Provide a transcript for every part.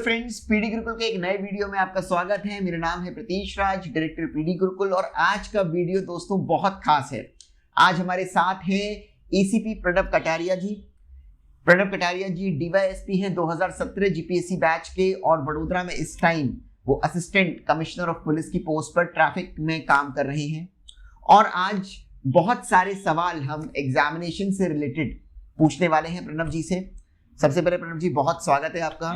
Friends, PD Gurukul के एक नए वीडियो में आपका स्वागत है। मेरा नाम है प्रतीश राज, डायरेक्टर पीडी गुरुकुल। और आज का वीडियो दोस्तों बहुत खास है। आज हमारे साथ हैं एसीपी प्रणव कटारिया जी। प्रणव कटारिया जी डीवाईएसपी हैं 2017 जीपीएससी बैच के और वडोदरा में इस टाइम वो असिस्टेंट कमिश्नर ऑफ पुलिस की पोस्ट पर ट्रैफिक में काम कर रहे हैं। और आज बहुत सारे सवाल हम एग्जामिनेशन से रिलेटेड पूछने वाले हैं प्रणव जी से। सबसे पहले प्रणव जी बहुत स्वागत है आपका।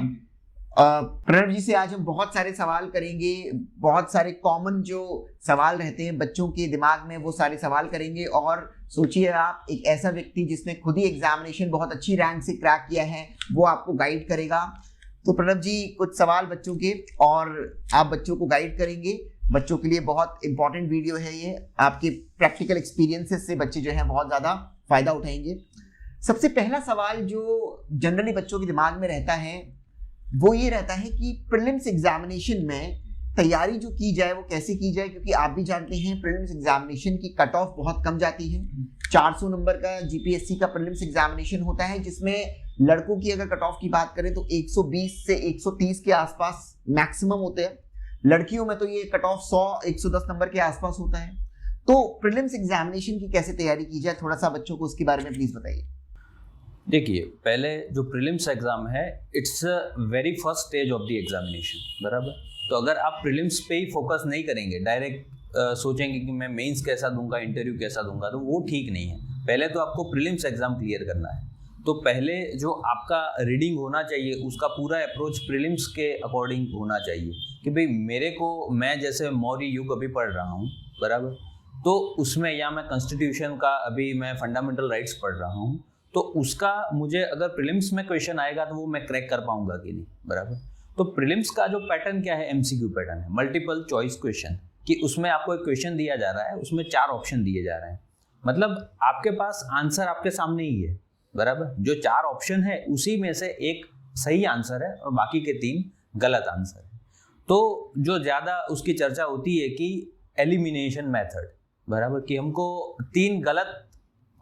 प्रणव जी से आज हम बहुत सारे सवाल करेंगे। बहुत सारे कॉमन जो सवाल रहते हैं बच्चों के दिमाग में, वो सारे सवाल करेंगे। और सोचिए आप एक ऐसा व्यक्ति जिसने खुद ही एग्जामिनेशन बहुत अच्छी रैंक से क्रैक किया है, वो आपको गाइड करेगा। तो प्रणव जी कुछ सवाल बच्चों के, और आप बच्चों को गाइड करेंगे। बच्चों के लिए बहुत इंपॉर्टेंट वीडियो है ये। आपके प्रैक्टिकल एक्सपीरियंसेस से बच्चे जो है बहुत ज्यादा फायदा उठाएंगे। सबसे पहला सवाल जो जनरली बच्चों के दिमाग में रहता है वो ये रहता है कि प्रीलिम्स एग्जामिनेशन में तैयारी जो की जाए वो कैसे की जाए, क्योंकि आप भी जानते हैं प्रीलिम्स एग्जामिनेशन की कट ऑफ बहुत कम जाती है। 400 नंबर का जीपीएससी का प्रीलिम्स एग्जामिनेशन होता है, जिसमें लड़कों की अगर कट ऑफ की बात करें तो 120 से 130 के आसपास मैक्सिमम होते हैं। लड़कियों में तो ये कट ऑफ 100-110 नंबर के आसपास होता है। तो प्रीलिम्स एग्जामिनेशन की कैसे तैयारी की जाए, थोड़ा सा बच्चों को उसके बारे में प्लीज बताइए। देखिए, पहले जो प्रीलिम्स एग्ज़ाम है it's very first stage of the examination, बराबर। तो अगर आप प्रीलिम्स पे ही फोकस नहीं करेंगे, डायरेक्ट सोचेंगे कि मैं मेंस कैसा दूंगा, इंटरव्यू कैसा दूंगा, तो वो ठीक नहीं है। पहले तो आपको प्रीलिम्स एग्ज़ाम क्लियर करना है। तो पहले जो आपका रीडिंग होना चाहिए उसका पूरा अप्रोच प्रीलिम्स के अकॉर्डिंग होना चाहिए कि भाई मेरे को, मैं जैसे मौर्य युग अभी पढ़ रहा हूँ, बराबर, तो उसमें या मैं कॉन्स्टिट्यूशन का अभी मैं फंडामेंटल राइट्स पढ़ रहा हूँ, तो उसका मुझे अगर प्रीलिम्स में क्वेश्चन आएगा तो वो मैं क्रैक कर पाऊंगा कि नहीं, बराबर। तो प्रीलिम्स का जो पैटर्न क्या है, एमसीक्यू पैटर्न है, मल्टीपल चॉइस क्वेश्चन, कि उसमें आपको एक क्वेश्चन दिया जा रहा है, उसमें 4 ऑप्शन दिए जा रहे हैं। मतलब आपके पास आंसर आपके सामने ही है, बराबर। जो 4 ऑप्शन है उसी में से एक सही आंसर है और बाकी के 3 गलत आंसर है। तो जो ज़्यादा उसकी चर्चा होती है कि एलिमिनेशन मेथड, बराबर, कि हमको 3 गलत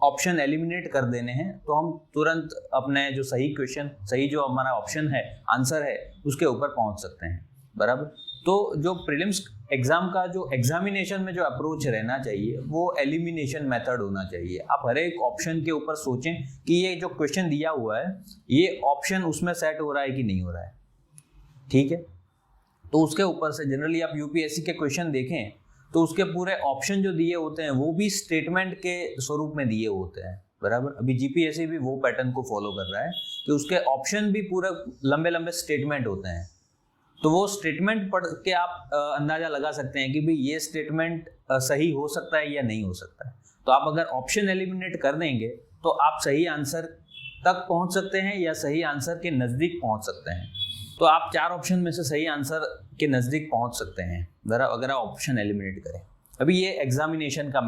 ऑप्शन एलिमिनेट कर देने हैं तो हम तुरंत अपने जो सही क्वेश्चन, सही जो हमारा ऑप्शन है, आंसर है, उसके ऊपर पहुंच सकते हैं, बराबर। तो जो प्रीलिम्स एग्जाम का जो एग्जामिनेशन में जो अप्रोच रहना चाहिए वो एलिमिनेशन मेथड होना चाहिए। आप हर एक ऑप्शन के ऊपर सोचें कि ये जो क्वेश्चन दिया हुआ है ये ऑप्शन उसमें सेट हो रहा है कि नहीं हो रहा है, ठीक है। तो उसके ऊपर से जनरली आप यूपीएससी के क्वेश्चन देखें तो उसके पूरे ऑप्शन जो दिए होते हैं वो भी स्टेटमेंट के स्वरूप में दिए होते हैं, बराबर। अभी जीपीएससी भी वो पैटर्न को फॉलो कर रहा है कि उसके ऑप्शन भी पूरे लंबे लंबे स्टेटमेंट होते हैं। तो वो स्टेटमेंट पढ़ के आप अंदाजा लगा सकते हैं कि भाई ये स्टेटमेंट सही हो सकता है या नहीं हो सकता है। तो आप अगर ऑप्शन एलिमिनेट कर देंगे तो आप सही आंसर तक पहुंच सकते हैं या सही आंसर के नज़दीक पहुंच सकते हैं। तो आप 4 ऑप्शन में से सही आंसर के नज़दीक पहुंच सकते हैं अगर आप ऑप्शन एलिमिनेट करें। अभी ये एग्जामिनेशन का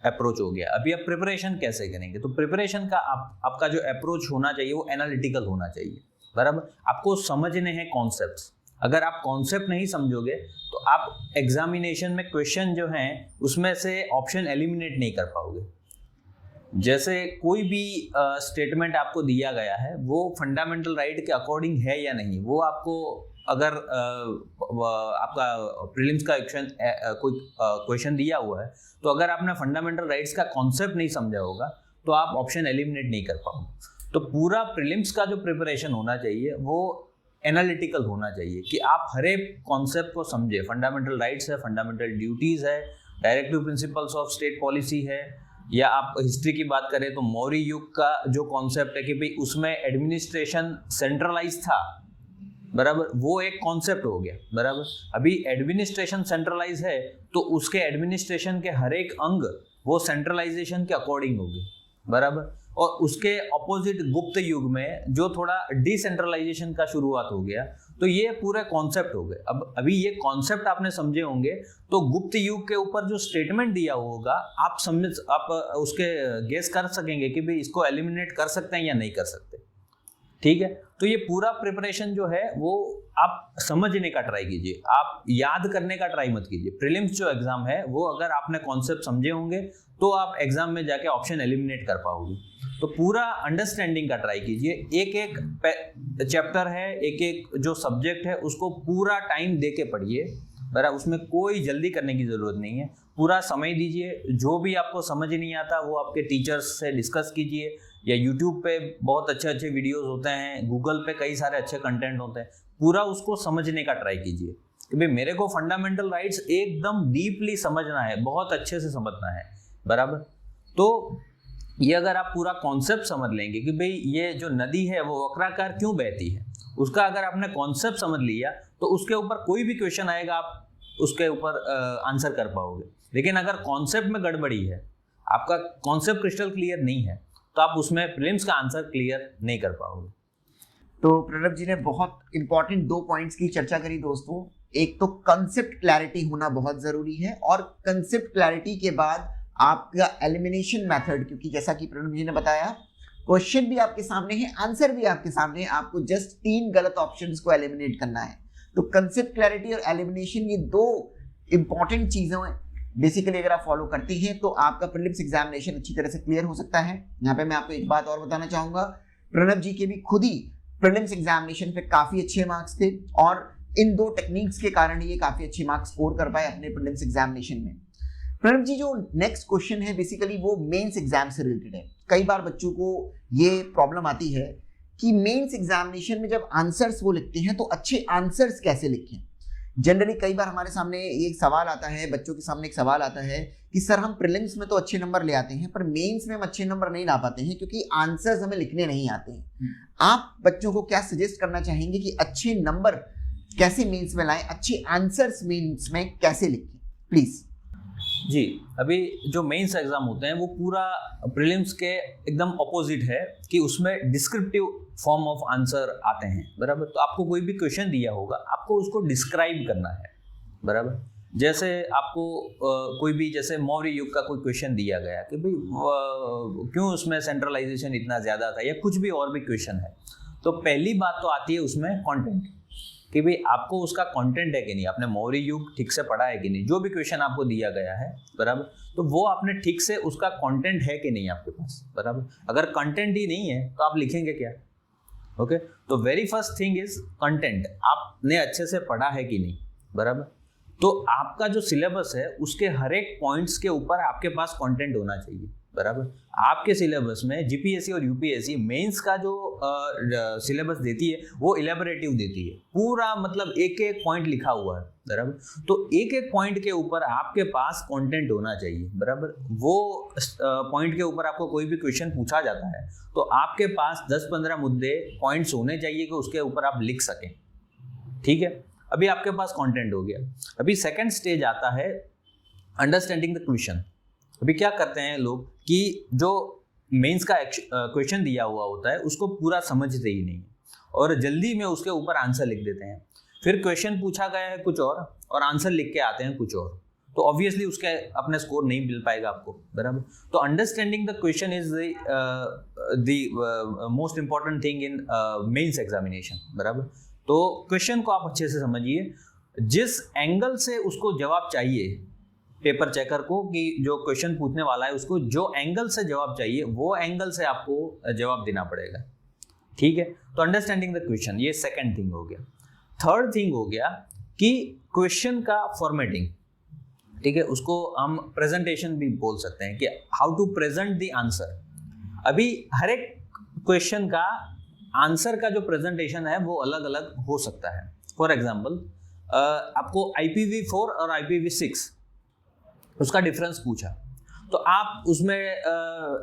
अप्रोच हो गया। अभी आप प्रिपरेशन कैसे करेंगे, तो प्रिपरेशन का आपका जो अप्रोच होना चाहिए वो एनालिटिकल होना चाहिए, बराबर। आपको समझने हैं कॉन्सेप्ट्स। अगर आप कॉन्सेप्ट नहीं समझोगे तो आप एग्जामिनेशन में क्वेश्चन जो हैं उसमें से ऑप्शन एलिमिनेट नहीं कर पाओगे। जैसे कोई भी स्टेटमेंट आपको दिया गया है वो फंडामेंटल राइट के अकॉर्डिंग है या नहीं, वो आपको अगर आपका प्रीलिम्स का कोई क्वेश्चन दिया हुआ है तो अगर आपने फंडामेंटल राइट्स का कॉन्सेप्ट नहीं समझा होगा तो आप ऑप्शन एलिमिनेट नहीं कर पाओगे। तो पूरा प्रीलिम्स का जो प्रिपरेशन होना चाहिए वो एनालिटिकल होना चाहिए कि आप हर एक कॉन्सेप्ट को समझे। फंडामेंटल राइट्स है, फंडामेंटल ड्यूटीज़ है, directive principles of state policy है, या आप हिस्ट्री की बात करें तो मौर्य युग का जो कॉन्सेप्ट है कि भाई उसमें एडमिनिस्ट्रेशन सेंट्रलाइज था, बराबर, वो एक कॉन्सेप्ट हो गया, बराबर। अभी एडमिनिस्ट्रेशन सेंट्रलाइज है तो उसके एडमिनिस्ट्रेशन के हर एक अंग वो सेंट्रलाइजेशन के अकॉर्डिंग होगी, बराबर। और उसके ऑपोजिट गुप्त युग में जो थोड़ा डिसेंट्रलाइजेशन का शुरुआत हो गया, तो ये पूरे कॉन्सेप्ट हो गए। अब अभी ये कॉन्सेप्ट आपने समझे होंगे तो गुप्त युग के ऊपर जो स्टेटमेंट दिया होगा आप उसके गेस कर सकेंगे कि भाई इसको एलिमिनेट कर सकते हैं या नहीं कर सकते, ठीक है। तो ये पूरा प्रिपरेशन जो है वो आप समझने का ट्राई कीजिए, आप याद करने का ट्राई मत कीजिए। प्रीलिम्स जो एग्जाम है वो अगर आपने कॉन्सेप्ट समझे होंगे तो आप एग्जाम में जाके ऑप्शन एलिमिनेट कर पाओगे। तो पूरा अंडरस्टैंडिंग का ट्राई कीजिए, एक एक चैप्टर है, एक एक जो सब्जेक्ट है उसको पूरा टाइम दे के पढ़िए, बराबर। उसमें कोई जल्दी करने की ज़रूरत नहीं है, पूरा समय दीजिए। जो भी आपको समझ नहीं आता वो आपके टीचर्स से डिस्कस कीजिए, या यूट्यूब पे बहुत अच्छे अच्छे वीडियोस होते हैं, गूगल पे कई सारे अच्छे कंटेंट होते हैं, पूरा उसको समझने का ट्राई कीजिए कि भाई मेरे को फंडामेंटल राइट्स एकदम डीपली समझना है, बहुत अच्छे से समझना है, बराबर। तो ये अगर आप पूरा कॉन्सेप्ट समझ लेंगे कि भाई ये जो नदी है वो वक्राकार क्यों बहती है, उसका अगर आपने कॉन्सेप्ट समझ लिया तो उसके ऊपर कोई भी क्वेश्चन आएगा आप उसके ऊपर आंसर कर पाओगे। लेकिन अगर कॉन्सेप्ट में गड़बड़ी है, आपका कॉन्सेप्ट क्रिस्टल क्लियर नहीं है, तो आप उसमें प्रीलिम्स का आंसर क्लियर नहीं कर पाओगे। तो प्रणव जी ने बहुत इंपॉर्टेंट 2 पॉइंट्स की चर्चा करी दोस्तों। एक तो कंसेप्ट क्लैरिटी होना बहुत जरूरी है, और कंसेप्ट क्लैरिटी के बाद आपका एलिमिनेशन मेथड, क्योंकि जैसा कि प्रणव जी ने बताया क्वेश्चन भी आपके सामने है, आंसर भी आपके सामने है, आपको जस्ट 3 गलत ऑप्शंस को एलिमिनेट करना है। तो कंसेप्ट क्लैरिटी और एलिमिनेशन, ये 2 इंपॉर्टेंट चीजें बेसिकली अगर आप फॉलो करती हैं तो आपका प्रीलिम्स एग्जामिनेशन अच्छी तरह से क्लियर हो सकता है। यहाँ पे मैं आपको एक बात और बताना चाहूंगा, प्रणव जी के भी खुद ही प्रीलिम्स एग्जामिनेशन पे काफी अच्छे मार्क्स थे, और इन 2 टेक्निक्स के कारण ये काफी अच्छे मार्क्स स्कोर कर पाए अपने प्रीलिम्स एग्जामिनेशन में। प्रणव जी, जो नेक्स्ट क्वेश्चन है बेसिकली वो मेंस एग्जाम से रिलेटेड है। कई बार बच्चों को ये प्रॉब्लम आती है कि मेंस एग्जामिनेशन में जब आंसर्स वो लिखते हैं तो अच्छे आंसर्स कैसे लिखें। जनरली कई बार हमारे सामने एक सवाल आता है, बच्चों के सामने एक सवाल आता है कि सर हम प्रीलिम्स में तो अच्छे नंबर ले आते हैं पर मेंस में हम अच्छे नंबर नहीं ला पाते हैं क्योंकि आंसर्स हमें लिखने नहीं आते हैं। आप बच्चों को क्या सजेस्ट करना चाहेंगे कि अच्छे नंबर कैसे मेंस में लाएं, अच्छे आंसर्स मेंस में कैसे लिखें, प्लीज। जी, अभी जो मेंस एग्जाम होते हैं वो पूरा प्रीलिम्स के एकदम ऑपोजिट है कि उसमें डिस्क्रिप्टिव फॉर्म ऑफ आंसर आते हैं, बराबर। तो आपको कोई भी क्वेश्चन दिया होगा, आपको उसको डिस्क्राइब करना है, बराबर। जैसे आपको कोई भी, जैसे मौर्य युग का कोई क्वेश्चन दिया गया कि भाई क्यों उसमें सेंट्रलाइजेशन इतना ज़्यादा था, या कुछ भी और भी क्वेश्चन है, तो पहली बात तो आती है उसमें कंटेंट, कि भाई आपको उसका कंटेंट है कि नहीं, आपने मौर्य युग ठीक से पढ़ा है कि नहीं, जो भी क्वेश्चन आपको दिया गया है, बराबर, तो वो आपने ठीक से उसका कंटेंट है कि नहीं आपके पास, बराबर। अगर कंटेंट ही नहीं है तो आप लिखेंगे क्या, ओके। तो very first thing is content, आपने अच्छे से पढ़ा है कि नहीं, बराबर। तो आपका जो सिलेबस है उसके हर एक पॉइंट्स के ऊपर आपके पास कंटेंट होना चाहिए, बराबर। आपके सिलेबस में जीपीएससी और यूपीएससी मेंस का जो सिलेबस देती है वो इलेबोरेटिव देती है, पूरा मतलब एक एक पॉइंट लिखा हुआ है, बराबर। तो एक एक पॉइंट के ऊपर आपके पास कंटेंट होना चाहिए, बराबर। वो पॉइंट के ऊपर आपको कोई भी क्वेश्चन पूछा जाता है तो आपके पास 10-15 मुद्दे पॉइंट्स होने चाहिए कि उसके ऊपर आप लिख सकें, ठीक है। अभी आपके पास कंटेंट हो गया। अभी सेकंड स्टेज आता है अंडरस्टैंडिंग द क्वेश्चन। अभी क्या करते हैं लोग कि जो मेंस का क्वेश्चन दिया हुआ होता है उसको पूरा समझते ही नहीं और जल्दी में उसके ऊपर आंसर लिख देते हैं। फिर क्वेश्चन पूछा गया है कुछ और आंसर लिख के आते हैं कुछ और, तो ऑब्वियसली उसके अपने स्कोर नहीं मिल पाएगा आपको, बराबर। तो understanding the question is the most important thing in mains examination, बराबर। तो क्वेश्चन को आप अच्छे से समझिए, जिस एंगल से उसको जवाब चाहिए पेपर चेकर को, कि जो क्वेश्चन पूछने वाला है उसको जो एंगल से जवाब चाहिए वो एंगल से आपको जवाब देना पड़ेगा, ठीक है। तो अंडरस्टैंडिंग द क्वेश्चन, ये सेकंड थिंग हो गया। थर्ड थिंग हो गया कि क्वेश्चन का फॉर्मेटिंग, ठीक है, उसको हम प्रेजेंटेशन भी बोल सकते हैं कि how to present the answer. अभी हर एक क्वेश्चन का आंसर का जो प्रेजेंटेशन है वो अलग अलग हो सकता है। फॉर एग्जाम्पल आपको IPv4 और IPv6 उसका डिफरेंस पूछा, तो आप उसमें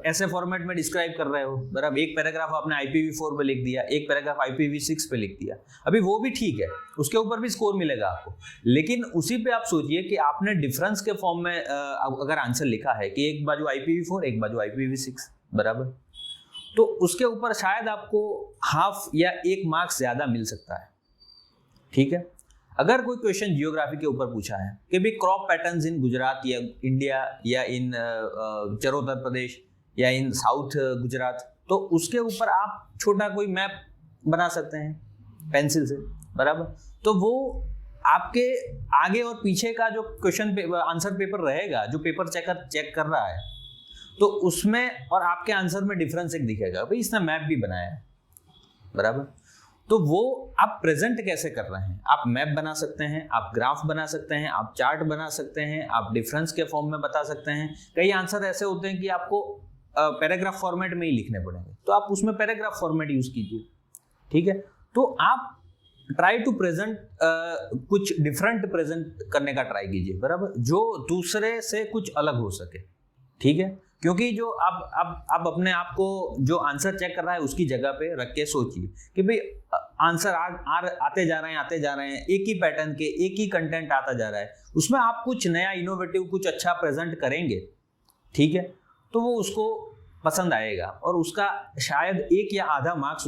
ऐसे फॉर्मेट में डिस्क्राइब कर रहे हो, बराबर। एक पैराग्राफ आपने IPv4 पे लिख दिया, एक पैराग्राफ IPv6 पे लिख दिया। अभी वो भी ठीक है, उसके ऊपर भी स्कोर मिलेगा आपको, लेकिन उसी पे आप सोचिए कि आपने डिफरेंस के फॉर्म में अगर आंसर लिखा है कि एक बाजू IPv4 एक बाजू IPv6, बराबर, तो उसके ऊपर शायद आपको हाफ या 1 मार्क्स ज्यादा मिल सकता है, ठीक है। अगर कोई क्वेश्चन जियोग्राफी के ऊपर पूछा है कि भी क्रॉप पैटर्न्स इन गुजरात या इंडिया या इन चरोतर प्रदेश या इन साउथ गुजरात, तो उसके ऊपर आप छोटा कोई मैप बना सकते हैं पेंसिल से, बराबर। तो वो आपके आगे और पीछे का जो क्वेश्चन आंसर पेपर रहेगा, जो पेपर चेकर चेक कर रहा है, तो उसमें और आपके आंसर में डिफरेंस एक दिखेगा, भाई इसने मैप भी बनाया है, बराबर। तो वो आप प्रेजेंट कैसे कर रहे हैं, आप मैप बना सकते हैं, आप ग्राफ बना सकते हैं, आप चार्ट बना सकते हैं, आप डिफरेंस के फॉर्म में बता सकते हैं। कई आंसर ऐसे होते हैं कि आपको पैराग्राफ फॉर्मेट में ही लिखने पड़ेंगे, तो आप उसमें पैराग्राफ फॉर्मेट यूज कीजिए, ठीक है। तो आप ट्राई टू प्रेजेंट कुछ डिफरेंट प्रेजेंट करने का ट्राई कीजिए, बराबर, जो दूसरे से कुछ अलग हो सके, ठीक है। क्योंकि जो आप अपने आप को जो आंसर चेक कर रहा है उसकी जगह पे रख के सोचिए कि भाई आंसर आते जा रहे हैं, एक ही पैटर्न के, एक ही कंटेंट आता जा रहा है, उसमें आप कुछ नया इनोवेटिव कुछ अच्छा प्रेजेंट करेंगे, ठीक है, तो वो उसको पसंद आएगा और उसका शायद 1 या आधा मार्क्स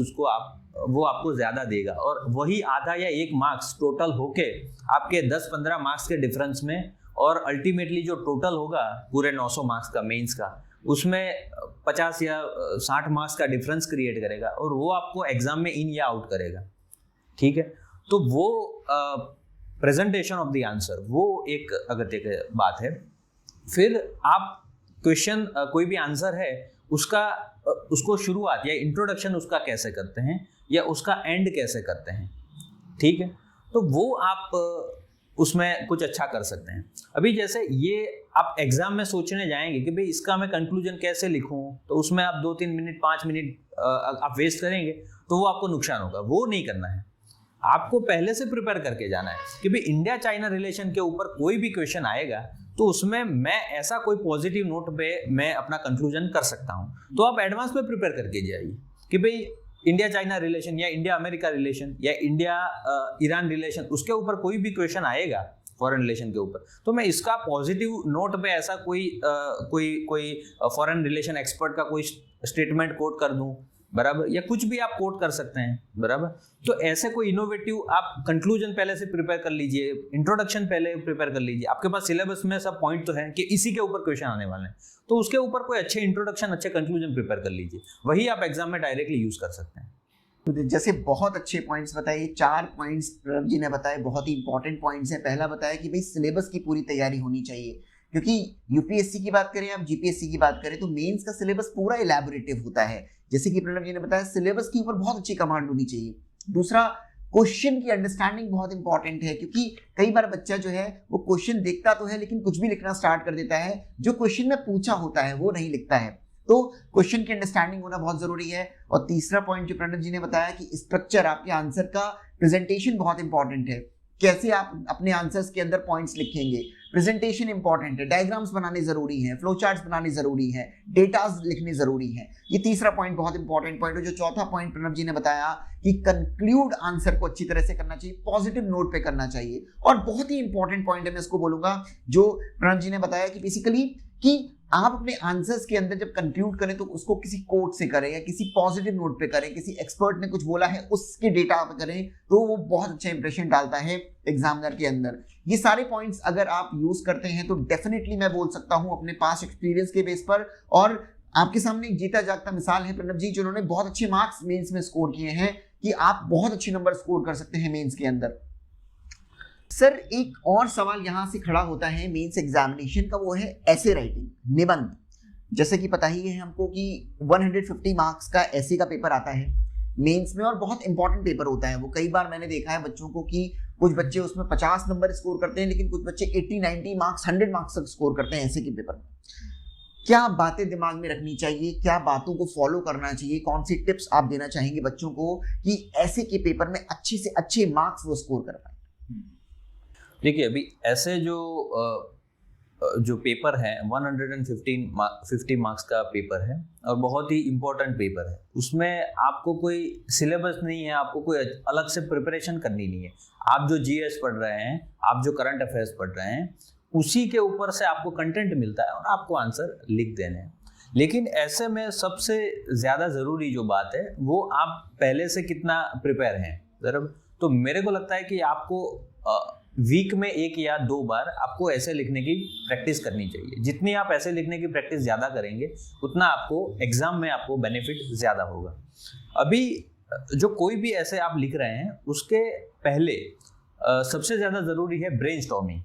वो आपको ज्यादा देगा, और वही आधा या 1 मार्क्स टोटल होके आपके 10-15 मार्क्स के डिफरेंस में, और अल्टीमेटली जो टोटल होगा पूरे 900 मार्क्स का मेंस का, उसमें 50 या 60 मार्क्स का डिफरेंस क्रिएट करेगा, और वो आपको एग्जाम में इन या आउट करेगा, ठीक है। तो वो प्रेजेंटेशन ऑफ द आंसर वो एक अगत्य की बात है। फिर आप क्वेश्चन कोई भी आंसर है उसको शुरुआत या इंट्रोडक्शन उसका कैसे करते हैं या उसका एंड कैसे करते हैं, ठीक है, तो वो आप उसमें कुछ अच्छा कर सकते हैं। अभी जैसे ये आप एग्जाम में सोचने जाएंगे कि भाई इसका मैं कंक्लूजन कैसे लिखूं, तो उसमें आप 2-3 मिनट 5 मिनट आप वेस्ट करेंगे, तो वो आपको नुकसान होगा, वो नहीं करना है। आपको पहले से प्रिपेयर करके जाना है कि भाई इंडिया चाइना रिलेशन के ऊपर कोई भी क्वेश्चन आएगा तो उसमें मैं ऐसा कोई पॉजिटिव नोट पे मैं अपना कंक्लूजन कर सकता हूं, तो आप एडवांस में प्रिपेयर करके जाइए कि भाई इंडिया चाइना रिलेशन या इंडिया अमेरिका रिलेशन या इंडिया ईरान रिलेशन, उसके ऊपर कोई भी क्वेश्चन आएगा फॉरेन रिलेशन के ऊपर, तो मैं इसका पॉजिटिव नोट पे ऐसा कोई फॉरेन रिलेशन एक्सपर्ट का कोई स्टेटमेंट कोट कर दूं, बराबर, या कुछ भी आप कोट कर सकते हैं, बराबर। तो ऐसे कोई इनोवेटिव आप कंक्लूजन पहले से प्रिपेयर कर लीजिए, इंट्रोडक्शन पहले प्रिपेयर कर लीजिए, आपके पास सिलेबस में सब पॉइंट तो है कि इसी के ऊपर क्वेश्चन आने वाले हैं, तो उसके ऊपर कोई अच्छे इंट्रोडक्शन अच्छे कंक्लूजन प्रिपेयर कर लीजिए, वही आप एग्जाम में डायरेक्टली यूज कर सकते हैं। तो जैसे बहुत अच्छे पॉइंट्स बताए, 4 पॉइंट्स प्रणव जी ने बताए, बहुत ही इंपॉर्टेंट पॉइंट्स हैं। पहला बताया कि भाई सिलेबस की पूरी तैयारी होनी चाहिए, क्योंकि यूपीएससी की बात करें, आप जीपीएससी की बात करें, तो मेंस का सिलेबस पूरा इलैबोरेटिव होता है। जैसे कि प्रणव जी ने बताया, सिलेबस के ऊपर बहुत अच्छी कमांड होनी चाहिए। दूसरा, क्वेश्चन की अंडरस्टैंडिंग बहुत इंपॉर्टेंट है, क्योंकि कई बार बच्चा जो है वो क्वेश्चन देखता तो है लेकिन कुछ भी लिखना स्टार्ट कर देता है, जो क्वेश्चन में पूछा होता है वो नहीं लिखता है, तो क्वेश्चन की अंडरस्टैंडिंग होना बहुत जरूरी है। और तीसरा पॉइंट जो प्रणव जी ने बताया कि स्ट्रक्चर, आपके आंसर का प्रेजेंटेशन बहुत इंपॉर्टेंट है, कैसे आप अपने आंसर्स के अंदर पॉइंट्स लिखेंगे, प्रेजेंटेशन इंपॉर्टेंट है, डायग्राम्स बनाने जरूरी हैं, फ्लो चार्ट्स बनाने जरूरी हैं, डेटास लिखने जरूरी हैं। ये तीसरा पॉइंट बहुत इंपॉर्टेंट पॉइंट है। जो चौथा पॉइंट प्रणव जी ने बताया कि कंक्लूड आंसर को अच्छी तरह से करना चाहिए, पॉजिटिव नोट पे करना चाहिए। और बहुत ही इंपॉर्टेंट पॉइंट है, मैं इसको बोलूंगा, जो प्रणव जी ने बताया कि बेसिकली कि आप अपने आंसर्स के अंदर जब कंक्लूड करें तो उसको किसी कोट से करें या किसी पॉजिटिव नोट पे करें, किसी एक्सपर्ट ने कुछ बोला है उसके डेटा पे करें, तो वो बहुत अच्छा इंप्रेशन डालता है एग्जामिनर के अंदर। ये सारे पॉइंट्स अगर आप यूज करते हैं तो डेफिनेटली मैं बोल सकता हूं अपने पास्ट एक्सपीरियंस के बेस पर, और आपके सामने एक जीता जागता मिसाल है प्रणव जी, जिन्होंने बहुत अच्छे मार्क्स मेंस में स्कोर किए हैं, कि आप बहुत अच्छे नंबर स्कोर कर सकते हैं मेंस के अंदर। सर, एक और सवाल यहां से खड़ा होता है मेंस एग्जामिनेशन का, वो है ऐसे राइटिंग, निबंध। जैसे कि पता ही है हमको कि 150 मार्क्स का ऐसे का पेपर आता है मेंस में, और बहुत इंपॉर्टेंट पेपर होता है वो। कई बार मैंने देखा है बच्चों को कि कुछ बच्चे उसमें 50 नंबर स्कोर करते हैं, लेकिन कुछ बच्चे 80-90 मार्क्स 100 मार्क्स तक स्कोर करते हैं ऐसे के पेपर में। क्या बातें दिमाग में रखनी चाहिए, क्या बातों को फॉलो करना चाहिए, कौन सी टिप्स आप देना चाहेंगे बच्चों को कि ऐसे के पेपर में अच्छे से अच्छे मार्क्स वो स्कोर कर पाए? देखिए, अभी ऐसे जो पेपर है 150 मार्क्स का पेपर है और बहुत ही इम्पोर्टेंट पेपर है, उसमें आपको कोई सिलेबस नहीं है, आपको कोई अलग से प्रिपरेशन करनी नहीं है। आप जो जीएस पढ़ रहे हैं, आप जो करंट अफेयर्स पढ़ रहे हैं, उसी के ऊपर से आपको कंटेंट मिलता है और आपको आंसर लिख देने हैं। लेकिन ऐसे में सबसे ज़्यादा ज़रूरी जो बात है वो आप पहले से कितना प्रिपेयर हैं, बराबर। तो मेरे को लगता है कि आपको वीक में 1 या 2 बार आपको ऐसे लिखने की प्रैक्टिस करनी चाहिए। जितनी आप ऐसे लिखने की प्रैक्टिस ज़्यादा करेंगे उतना आपको एग्जाम में आपको बेनिफिट ज़्यादा होगा। अभी जो कोई भी ऐसे आप लिख रहे हैं उसके पहले सबसे ज़्यादा ज़रूरी है ब्रेनस्टॉर्मिंग।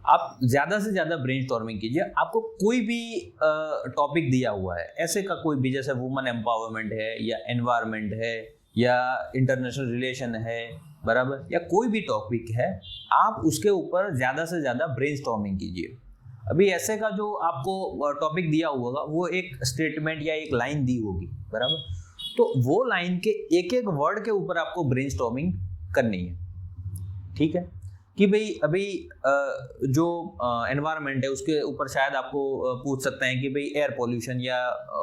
आप ज़्यादा से ज़्यादा ब्रेनस्टॉर्मिंग कीजिए। आपको कोई भी टॉपिक दिया हुआ है ऐसे का, कोई भी, जैसे वुमेन एम्पावरमेंट है या एनवायरनमेंट है या इंटरनेशनल रिलेशन है, बराबर, या कोई भी टॉपिक है, आप उसके ऊपर ज़्यादा से ज़्यादा ब्रेनस्टॉर्मिंग कीजिए। अभी ऐसे का जो आपको टॉपिक दिया होगा वो एक स्टेटमेंट या एक लाइन दी होगी, बराबर, तो वो लाइन के एक एक वर्ड के ऊपर आपको ब्रेनस्टॉर्मिंग करनी है, ठीक है। कि भाई अभी जो एनवायरनमेंट है उसके ऊपर शायद आपको पूछ सकते हैं कि भाई एयर पोल्यूशन या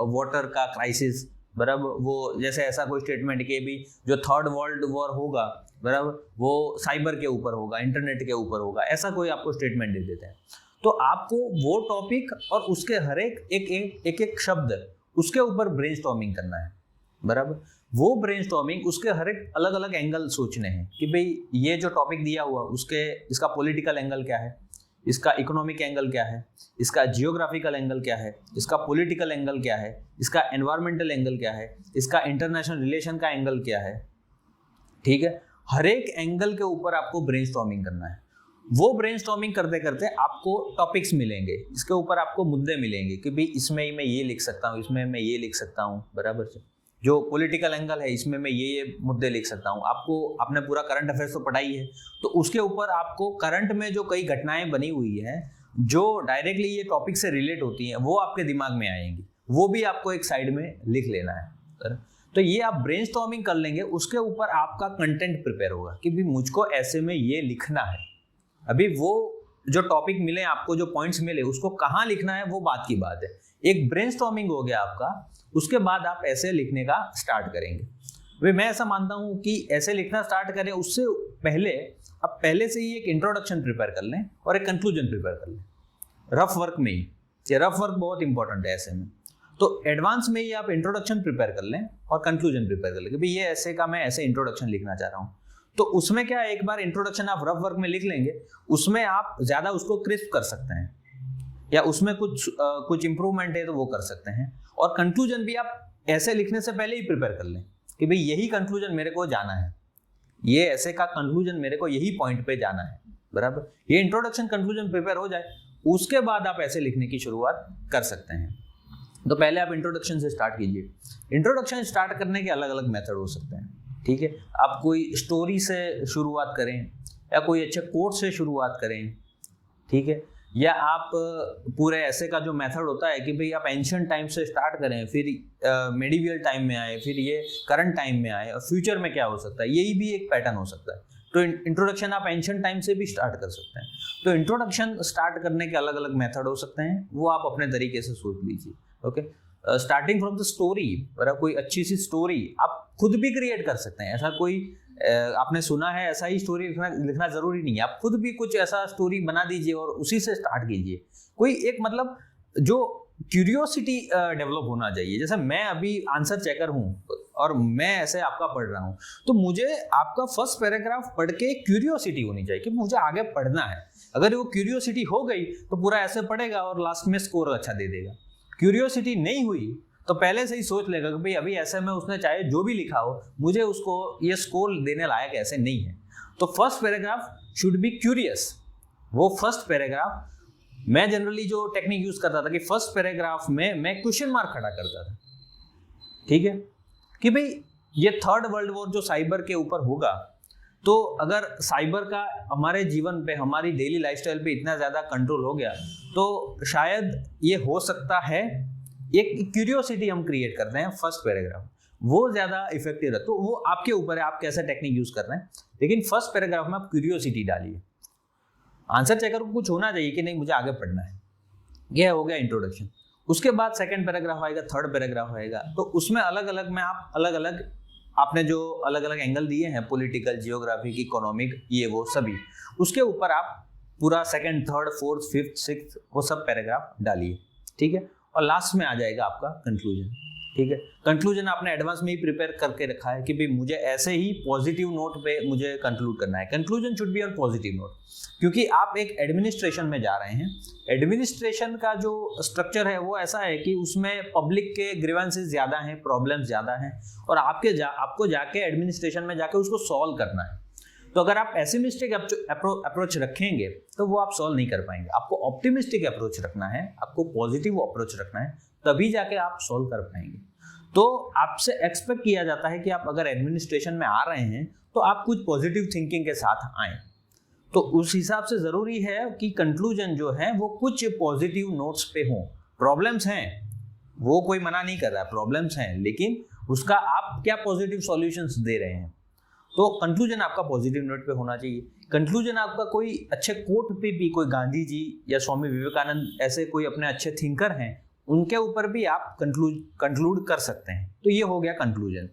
वाटर का क्राइसिस, बराबर, वो जैसे ऐसा कोई स्टेटमेंट कि भी जो थर्ड वर्ल्ड वॉर होगा, बराबर, वो साइबर के ऊपर होगा, इंटरनेट के ऊपर होगा, ऐसा कोई आपको स्टेटमेंट दे देते हैं। तो आपको वो टॉपिक और उसके हर एक शब्द उसके ऊपर ब्रेनस्टॉर्मिंग करना है, बराबर। वो ब्रेनस्टॉर्मिंग उसके हर एक अलग अलग एंगल सोचने हैं कि भाई ये जो टॉपिक दिया हुआ इसका पॉलिटिकल एंगल क्या है, इसका इकोनॉमिक एंगल क्या है, इसका जियोग्राफिकल एंगल क्या है, इसका पॉलिटिकल एंगल क्या है, इसका एनवायरमेंटल एंगल क्या है, इसका इंटरनेशनल रिलेशन का एंगल क्या है, ठीक है। हर एक एंगल के ऊपर आपको ब्रेनस्टॉर्मिंग करना है। वो ब्रेनस्टॉर्मिंग करते करते आपको टॉपिक्स मिलेंगे, इसके ऊपर आपको मुद्दे मिलेंगे कि भाई इसमें मैं ये लिख सकता हूँ, इसमें मैं ये लिख सकता हूँ, बराबर से। जो पॉलिटिकल एंगल है इसमें मैं ये मुद्दे लिख सकता हूँ। आपने पूरा करंट अफेयर्स तो पढ़ा ही है, तो उसके ऊपर आपको करंट में जो कई घटनाएं बनी हुई है जो डायरेक्टली ये टॉपिक से रिलेट होती हैं वो आपके दिमाग में आएंगी, वो भी आपको एक साइड में लिख लेना है। तो ये आप ब्रेनस्टॉर्मिंग कर लेंगे, उसके ऊपर आपका कंटेंट प्रिपेयर होगा कि भी मुझको ऐसे में ये लिखना है। अभी वो जो टॉपिक मिले आपको, जो पॉइंट्स मिले, उसको कहाँ लिखना है वो बात की बात है। एक ब्रेनस्टॉर्मिंग हो गया आपका, उसके बाद आप ऐसे लिखने का स्टार्ट करेंगे। वे मैं ऐसा मानता हूँ कि ऐसे लिखना स्टार्ट करें उससे पहले आप पहले से ही एक इंट्रोडक्शन प्रिपेयर कर लें और एक कंक्लूजन प्रिपेयर कर लें, रफ वर्क में ही। ये रफ वर्क बहुत इंपॉर्टेंट है ऐसे में। तो एडवांस में ही आप इंट्रोडक्शन प्रिपेयर कर लें और कंक्लूजन प्रिपेयर कर लें कि भाई ये ऐसे का मैं ऐसे इंट्रोडक्शन लिखना चाह रहा हूँ। तो उसमें क्या है, एक बार इंट्रोडक्शन आप रफ वर्क में लिख लेंगे, उसमें आप ज़्यादा उसको क्रिस्प कर सकते हैं या उसमें कुछ इंप्रूवमेंट है तो वो कर सकते हैं। और कंक्लूजन भी आप ऐसे लिखने से पहले ही प्रिपेयर कर लें कि भाई यही कंक्लूजन मेरे को जाना है, ये ऐसे का कंक्लूजन मेरे को यही पॉइंट पे जाना है, बराबर। ये इंट्रोडक्शन कंक्लूजन प्रिपेयर हो जाए, उसके बाद आप ऐसे लिखने की शुरुआत कर सकते हैं। तो पहले आप इंट्रोडक्शन से स्टार्ट कीजिए। इंट्रोडक्शन स्टार्ट करने के अलग अलग मेथड हो सकते हैं, ठीक है। आप कोई स्टोरी से शुरुआत करें या कोई अच्छे कोट से शुरुआत करें, ठीक है, या आप पूरे ऐसे का जो मेथड होता है कि भाई आप एंशिएंट टाइम से स्टार्ट करें, फिर मेडिवियल टाइम में आए, फिर ये करंट टाइम में आए और फ्यूचर में क्या हो सकता है, यही भी एक पैटर्न हो सकता है। तो इंट्रोडक्शन आप एंशिएंट टाइम से भी स्टार्ट कर सकते हैं। तो इंट्रोडक्शन स्टार्ट करने के अलग अलग मेथड हो सकते हैं, वो आप अपने तरीके से सोच लीजिए। Okay, starting from the story, अगर कोई अच्छी सी स्टोरी आप खुद भी क्रिएट कर सकते हैं। ऐसा कोई आपने सुना है ऐसा ही स्टोरी लिखना जरूरी नहीं है, आप खुद भी कुछ ऐसा स्टोरी बना दीजिए और उसी से स्टार्ट कीजिए। कोई एक मतलब जो क्यूरियोसिटी डेवलप होना चाहिए। जैसे मैं अभी आंसर चेकर हूँ और मैं ऐसे आपका पढ़ रहा हूँ, तो मुझे आपका फर्स्ट पैराग्राफ पढ़ के क्यूरियोसिटी होनी चाहिए कि मुझे आगे पढ़ना है। अगर वो क्यूरियोसिटी हो गई तो पूरा ऐसे पढ़ेगा और लास्ट में स्कोर अच्छा दे देगा। क्यूरियोसिटी नहीं हुई तो पहले से ही सोच लेगा कि भाई अभी ऐसे में उसने चाहे जो भी लिखा हो, मुझे उसको ये स्कोर देने लायक ऐसे नहीं है। तो first paragraph should be curious. वो फर्स्ट पैराग्राफ मैं जनरली जो टेक्निक यूज करता था कि फर्स्ट पैराग्राफ में मैं क्वेश्चन मार्क खड़ा करता था, ठीक है, कि भाई ये थर्ड वर्ल्ड वॉर जो साइबर के ऊपर होगा, तो अगर साइबर का हमारे जीवन पे, हमारी डेली लाइफस्टाइल पे इतना ज़्यादा कंट्रोल हो गया तो शायद ये हो सकता है। एक क्यूरियोसिटी हम क्रिएट करते हैं फर्स्ट पैराग्राफ, वो ज़्यादा इफेक्टिव है। तो वो आपके ऊपर है आप कैसा टेक्निक यूज़ कर रहे हैं, लेकिन फर्स्ट पैराग्राफ में आप क्यूरियोसिटी डालिए। आंसर चेकर को कुछ होना चाहिए कि नहीं मुझे आगे पढ़ना है। यह हो गया इंट्रोडक्शन। उसके बाद सेकंड पैराग्राफ आएगा, थर्ड पैराग्राफ आएगा, तो उसमें अलग अलग में आप अलग अलग आपने जो अलग अलग एंगल दिए हैं, पॉलिटिकल, जियोग्राफिक, इकोनॉमिक, ये वो सभी, उसके ऊपर आप पूरा second, third, fourth, fifth, sixth वो सब पैराग्राफ डालिए, ठीक है। और लास्ट में आ जाएगा आपका कंक्लूजन, ठीक है। कंक्लूजन आपने एडवांस में ही प्रिपेयर करके रखा है कि भाई मुझे ऐसे ही पॉजिटिव नोट पे मुझे कंक्लूड करना है। Conclusion should be on positive note, क्योंकि आप एक एडमिनिस्ट्रेशन में जा रहे हैं। एडमिनिस्ट्रेशन का जो स्ट्रक्चर है वो ऐसा है कि उसमें पब्लिक के ग्रीवेंसेस ज़्यादा हैं, प्रॉब्लम्स ज़्यादा हैं, और आपको जाके एडमिनिस्ट्रेशन में जाके उसको सॉल्व करना है। तो अगर आप पेसिमिस्टिक अप्रोच रखेंगे तो वो आप सॉल्व नहीं कर पाएंगे। आपको ऑप्टिमिस्टिक अप्रोच रखना है, आपको पॉजिटिव अप्रोच रखना है, तभी जाके आप सॉल्व कर पाएंगे। तो आपसे एक्सपेक्ट किया जाता है कि आप अगर एडमिनिस्ट्रेशन में आ रहे हैं तो आप कुछ पॉजिटिव थिंकिंग के साथ आएँ। तो उस हिसाब से ज़रूरी है कि कंक्लूजन जो है वो कुछ पॉजिटिव नोट्स पे हों। प्रॉब्लम्स हैं, वो कोई मना नहीं कर रहा है, प्रॉब्लम्स हैं, लेकिन उसका आप क्या पॉजिटिव सॉल्यूशंस दे रहे हैं। तो कंक्लूजन आपका पॉजिटिव नोट पे होना चाहिए। कंक्लूजन आपका कोई अच्छे कोट पे भी, कोई गांधी जी या स्वामी विवेकानंद ऐसे कोई अपने अच्छे थिंकर हैं, उनके ऊपर भी आप कंक्लूड कर सकते हैं। तो ये हो गया कंक्लूजन।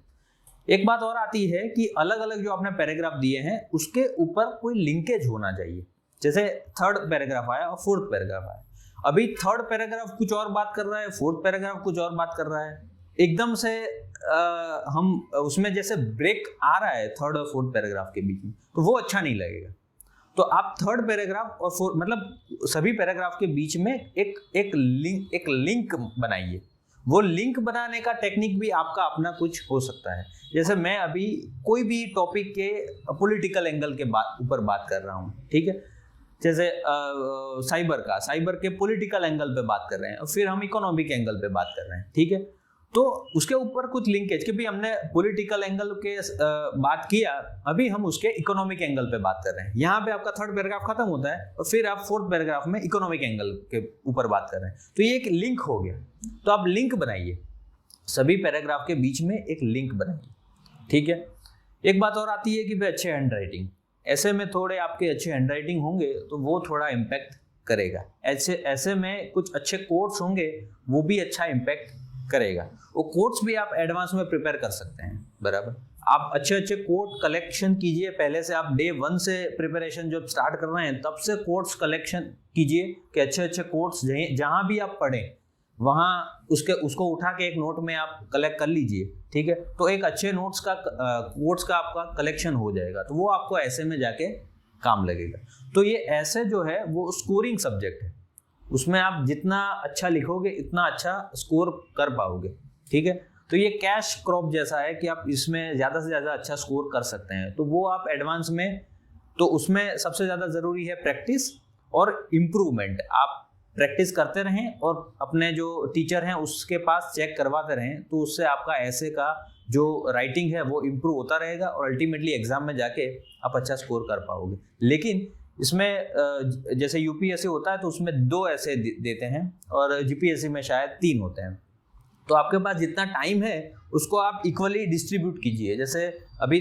एक बात और आती है कि अलग अलग जो आपने पैराग्राफ दिए हैं उसके ऊपर कोई लिंकेज होना चाहिए। जैसे थर्ड पैराग्राफ आया और फोर्थ पैराग्राफ आया, अभी थर्ड पैराग्राफ कुछ और बात कर रहा है, फोर्थ पैराग्राफ कुछ और बात कर रहा है, एकदम से हम उसमें जैसे ब्रेक आ रहा है थर्ड और फोर्थ पैराग्राफ के बीच में, तो वो अच्छा नहीं लगेगा। तो आप थर्ड पैराग्राफ और फोर्थ मतलब सभी पैराग्राफ के बीच में एक लिंक बनाइए। वो लिंक बनाने का टेक्निक भी आपका अपना कुछ हो सकता है। जैसे मैं अभी कोई भी टॉपिक के पॉलिटिकल एंगल के ऊपर बात कर रहा हूँ, ठीक है, जैसे साइबर के पॉलिटिकल एंगल पे बात कर रहे हैं, और फिर हम इकोनॉमिक एंगल पे बात कर रहे हैं, ठीक है, तो उसके ऊपर कुछ लिंकेज कि भी हमने पॉलिटिकल एंगल के बात किया, अभी हम उसके इकोनॉमिक एंगल पे बात कर रहे हैं। यहाँ पे आपका थर्ड पैराग्राफ खत्म होता है और फिर आप फोर्थ पैराग्राफ में इकोनॉमिक एंगल के ऊपर बात कर रहे हैं, तो ये एक लिंक हो गया। तो आप लिंक बनाइए, सभी पैराग्राफ के बीच में एक लिंक बनाइए, ठीक है। एक बात और आती है कि भाई अच्छे हैंड राइटिंग, ऐसे में थोड़े आपके अच्छे हैंड राइटिंग होंगे तो वो थोड़ा इम्पैक्ट करेगा। ऐसे में कुछ अच्छे कोट्स होंगे, वो भी अच्छा इम्पैक्ट करेगा। वो कोट्स भी आप एडवांस में प्रिपेयर कर सकते हैं, बराबर। आप अच्छे अच्छे कोट कलेक्शन कीजिए, पहले से आप डे 1 से प्रिपरेशन जब स्टार्ट कर रहे हैं तब से कोट्स कलेक्शन कीजिए कि अच्छे अच्छे कोट्स जहाँ भी आप पढ़ें वहाँ उसको उठा के एक नोट में आप कलेक्ट कर लीजिए, ठीक है। तो एक अच्छे नोट्स का कोट्स का आपका कलेक्शन हो जाएगा, तो वो आपको ऐसे में जाके काम लगेगा। तो ये ऐसे जो है वो स्कोरिंग सब्जेक्ट है, उसमें आप जितना अच्छा लिखोगे इतना अच्छा स्कोर कर पाओगे, ठीक है। तो ये कैश क्रॉप जैसा है कि आप इसमें ज़्यादा से ज़्यादा अच्छा स्कोर कर सकते हैं। तो वो आप एडवांस में, तो उसमें सबसे ज़्यादा ज़रूरी है प्रैक्टिस और इम्प्रूवमेंट। आप प्रैक्टिस करते रहें और अपने जो टीचर हैं उसके पास चेक करवाते रहें, तो उससे आपका ऐसे का जो राइटिंग है वो इम्प्रूव होता रहेगा और अल्टीमेटली एग्जाम में जाके आप अच्छा स्कोर कर पाओगे। लेकिन इसमें जैसे यूपीएससी होता है तो उसमें 2 ऐसे देते हैं और जीपीएससी में शायद 3 होते हैं। तो आपके पास जितना टाइम है उसको आप इक्वली डिस्ट्रीब्यूट कीजिए। जैसे अभी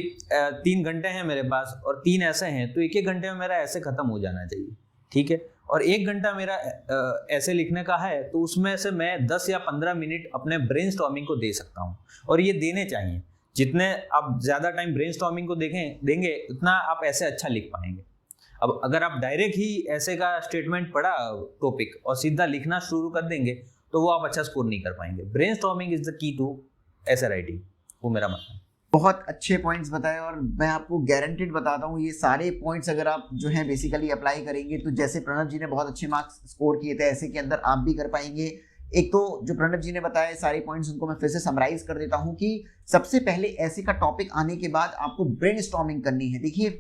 3 घंटे हैं मेरे पास और 3 ऐसे हैं, तो 1-1 घंटे में मेरा ऐसे खत्म हो जाना चाहिए, ठीक है। और 1 घंटा मेरा ऐसे लिखने का है, तो उसमें से मैं 10 या 15 मिनट अपने ब्रेनस्टॉर्मिंग को दे सकता हूँ, और ये देने चाहिए। जितने आप ज़्यादा टाइम ब्रेनस्टॉर्मिंग को देंगे उतना आप ऐसे अच्छा लिख पाएंगे। अब अगर आप डायरेक्ट ही ऐसे का स्टेटमेंट पढ़ा टॉपिक और सीधा लिखना शुरू कर देंगे तो वो आप अच्छा स्कोर नहीं कर पाएंगे। Brainstorming is the key to essay writing, वो मेरा मानना है। बहुत अच्छे पॉइंट्स बताए और मैं आपको गारंटेड बताता हूँ ये सारे पॉइंट्स अगर आप जो है बेसिकली अप्लाई करेंगे तो जैसे प्रणव जी ने बहुत अच्छे मार्क्स स्कोर किए थे ऐसे के अंदर आप भी कर पाएंगे। एक तो जो प्रणव जी ने बताया सारे पॉइंट्स उनको मैं फिर से समराइज कर देता हूँ कि सबसे पहले ऐसे का टॉपिक आने के बाद आपको ब्रेनस्टॉर्मिंग करनी है। देखिए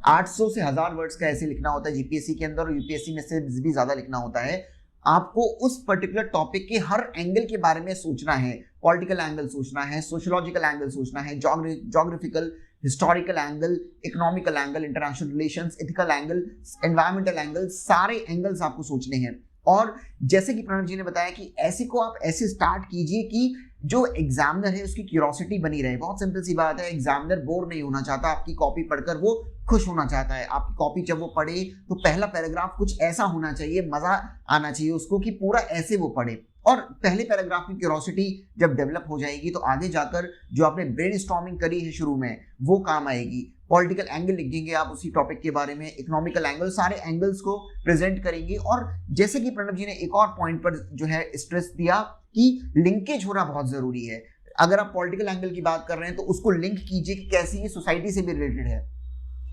800 से 1000 वर्ड्स का ऐसे लिखना होता है जीपीएससी के अंदर, और यूपीएससी में से भी ज्यादा लिखना होता है। आपको उस पर्टिकुलर टॉपिक के हर एंगल के बारे में सोचना है। पॉलिटिकल एंगल सोचना है, सोशियोलॉजिकल एंगल सोचना है, geographical, historical angle, economical angle, international relations, ethical angle, environmental angle, सारे एंगल्स आपको सोचने हैं। और जैसे कि प्रणव जी ने बताया कि ऐसे को आप ऐसे स्टार्ट कीजिए कि जो एग्जामिनर है उसकी क्यूरियोसिटी बनी रहे। बहुत सिंपल सी बात है, एग्जामिनर बोर नहीं होना चाहता, आपकी कॉपी पढ़कर वो खुश होना चाहता है। आपकी कॉपी जब वो पढ़े तो पहला पैराग्राफ कुछ ऐसा होना चाहिए, मजा आना चाहिए उसको कि पूरा ऐसे वो पढ़े। और पहले पैराग्राफ में क्यूरियोसिटी जब डेवलप हो जाएगी तो आगे जाकर जो आपने ब्रेनस्टॉर्मिंग करी है शुरू में वो काम आएगी। पॉलिटिकल एंगल लिखेंगे आप उसी टॉपिक के बारे में, इकोनॉमिकल एंगल, सारे एंगल्स को प्रेजेंट करेंगे। और जैसे कि प्रणव जी ने एक और पॉइंट पर जो है स्ट्रेस दिया कि लिंकेज होना बहुत जरूरी है। अगर आप पॉलिटिकल एंगल की बात कर रहे हैं तो उसको लिंक कीजिए कि कैसी ये सोसाइटी से भी रिलेटेड है,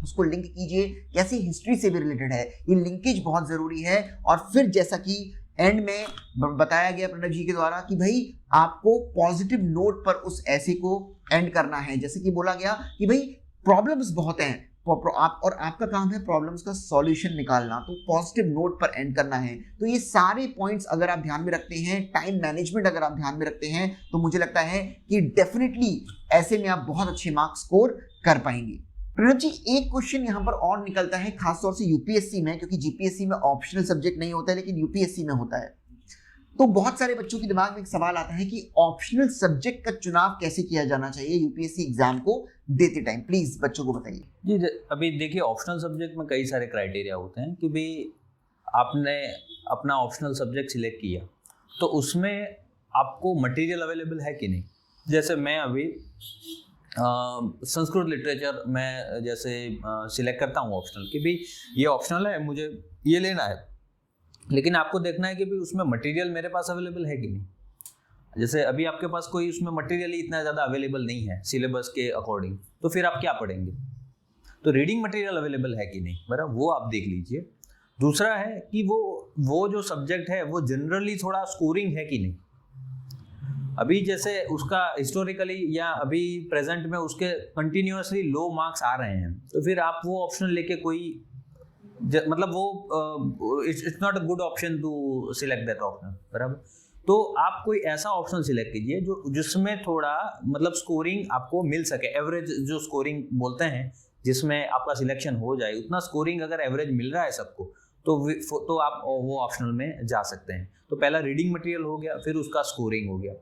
उसको लिंक कीजिए कैसी हिस्ट्री से भी रिलेटेड है। ये लिंकेज बहुत जरूरी है। और फिर जैसा कि एंड में बताया गया प्रणव जी के द्वारा कि भाई आपको पॉजिटिव नोट पर उस ऐसे को एंड करना है। जैसे कि बोला गया कि भाई प्रॉब्लम्स बहुत हैं, आप और आपका काम है प्रॉब्लम्स का सॉल्यूशन निकालना, तो पॉजिटिव नोट पर एंड करना है। तो ये सारे पॉइंट्स अगर आप ध्यान में रखते हैं, टाइम मैनेजमेंट अगर आप ध्यान में रखते हैं, तो मुझे लगता है कि डेफिनेटली ऐसे में आप बहुत अच्छे मार्क्स स्कोर कर पाएंगे। प्रणव जी, एक क्वेश्चन यहाँ पर और निकलता है खासतौर से यूपीएससी में, क्योंकि जीपीएससी में ऑप्शनल सब्जेक्ट नहीं होता है लेकिन यूपीएससी में होता है। तो बहुत सारे बच्चों के दिमाग में एक सवाल आता है कि ऑप्शनल सब्जेक्ट का चुनाव कैसे किया जाना चाहिए यूपीएससी एग्जाम को देते टाइम, प्लीज बच्चों को बताइए। जी, अभी देखिए ऑप्शनल सब्जेक्ट में कई सारे क्राइटेरिया होते हैं कि भाई आपने अपना ऑप्शनल सब्जेक्ट सिलेक्ट किया तो उसमें आपको मटेरियल अवेलेबल है कि नहीं। जैसे मैं अभी संस्कृत लिटरेचर में जैसे सिलेक्ट करता हूँ ऑप्शनल कि भाई ये ऑप्शनल है, मुझे ये लेना है, लेकिन आपको देखना है कि भाई उसमें मटेरियल मेरे पास अवेलेबल है कि नहीं। जैसे अभी आपके पास कोई उसमें मटेरियल इतना ज़्यादा अवेलेबल नहीं है सिलेबस के अकॉर्डिंग, तो फिर आप क्या पढ़ेंगे। तो रीडिंग मटेरियल अवेलेबल है कि नहीं, बराबर, वो आप देख लीजिए। दूसरा है कि वो जो सब्जेक्ट है वो जनरली थोड़ा स्कोरिंग है कि नहीं। अभी जैसे उसका हिस्टोरिकली या अभी प्रेजेंट में उसके कंटिन्यूअसली लो मार्क्स आ रहे हैं, तो फिर आप वो ऑप्शन लेके कोई मतलब वो it's not a good option to select that option, बराबर। तो आप कोई ऐसा ऑप्शन सिलेक्ट कीजिए जो जिसमें थोड़ा मतलब स्कोरिंग आपको मिल सके, एवरेज जो स्कोरिंग बोलते हैं, जिसमें आपका सिलेक्शन हो जाए, उतना स्कोरिंग अगर एवरेज मिल रहा है सबको तो आप वो ऑप्शनल में जा सकते हैं। तो पहला रीडिंग मटेरियल हो गया, फिर उसका स्कोरिंग हो गया।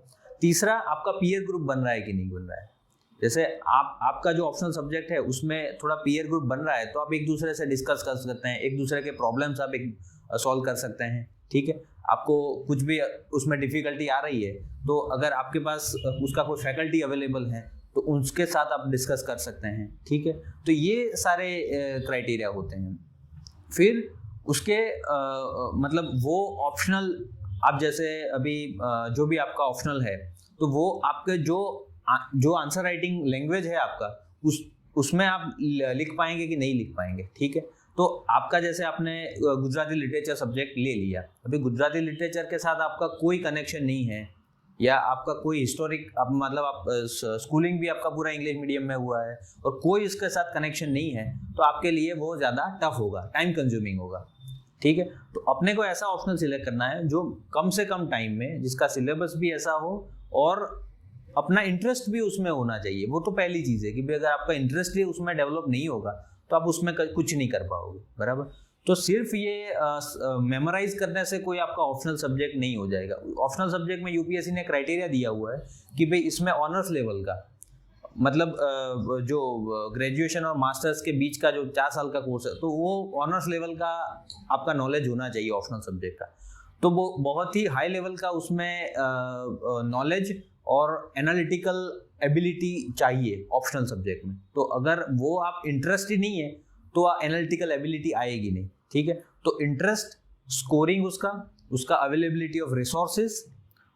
तीसरा, आपका पीयर ग्रुप बन रहा है कि नहीं बन रहा है। जैसे आपका जो ऑप्शनल सब्जेक्ट है उसमें थोड़ा पीयर ग्रुप बन रहा है, तो आप एक दूसरे से डिस्कस कर सकते हैं, एक दूसरे के प्रॉब्लम्स आप सॉल्व कर सकते हैं, ठीक है। आपको कुछ भी उसमें डिफिकल्टी आ रही है तो अगर आपके पास उसका कोई फैकल्टी अवेलेबल है तो उनके साथ आप डिस्कस कर सकते हैं, ठीक है। तो ये सारे क्राइटेरिया होते हैं। फिर उसके मतलब वो ऑप्शनल, आप जैसे अभी जो भी आपका ऑप्शनल है तो वो आपके जो आंसर राइटिंग लैंग्वेज है आपका उसमें आप लिख पाएंगे कि नहीं लिख पाएंगे, ठीक है। तो आपका जैसे आपने गुजराती लिटरेचर सब्जेक्ट ले लिया, अभी गुजराती लिटरेचर के साथ आपका कोई कनेक्शन नहीं है, या आपका कोई हिस्टोरिक मतलब आप स्कूलिंग भी आपका पूरा इंग्लिश मीडियम में हुआ है और कोई इसके साथ कनेक्शन नहीं है, तो आपके लिए वो ज़्यादा टफ होगा, टाइम कंज्यूमिंग होगा, ठीक है। तो अपने को ऐसा ऑप्शनल सिलेक्ट करना है जो कम से कम टाइम में, जिसका सिलेबस भी ऐसा हो और अपना इंटरेस्ट भी उसमें होना चाहिए। वो तो पहली चीज़ है कि भाई अगर आपका इंटरेस्ट ही उसमें डेवलप नहीं होगा तो आप उसमें कुछ नहीं कर पाओगे, बराबर। तो सिर्फ ये मेमोराइज करने से कोई आपका ऑप्शनल सब्जेक्ट नहीं हो जाएगा। ऑप्शनल सब्जेक्ट में यूपीएससी ने क्राइटेरिया दिया हुआ है कि भाई इसमें ऑनर्स लेवल का मतलब जो ग्रेजुएशन और मास्टर्स के बीच का जो 4 साल का कोर्स है, तो वो ऑनर्स लेवल का आपका नॉलेज होना चाहिए ऑप्शनल सब्जेक्ट का। तो वो बहुत ही हाई लेवल का उसमें नॉलेज और एनालिटिकल एबिलिटी चाहिए ऑप्शनल सब्जेक्ट में। तो अगर वो आप इंटरेस्ट ही नहीं है तो एनालिटिकल एबिलिटी आएगी नहीं, ठीक है। तो इंटरेस्ट, स्कोरिंग उसका अवेलेबिलिटी ऑफ रिसोर्सेज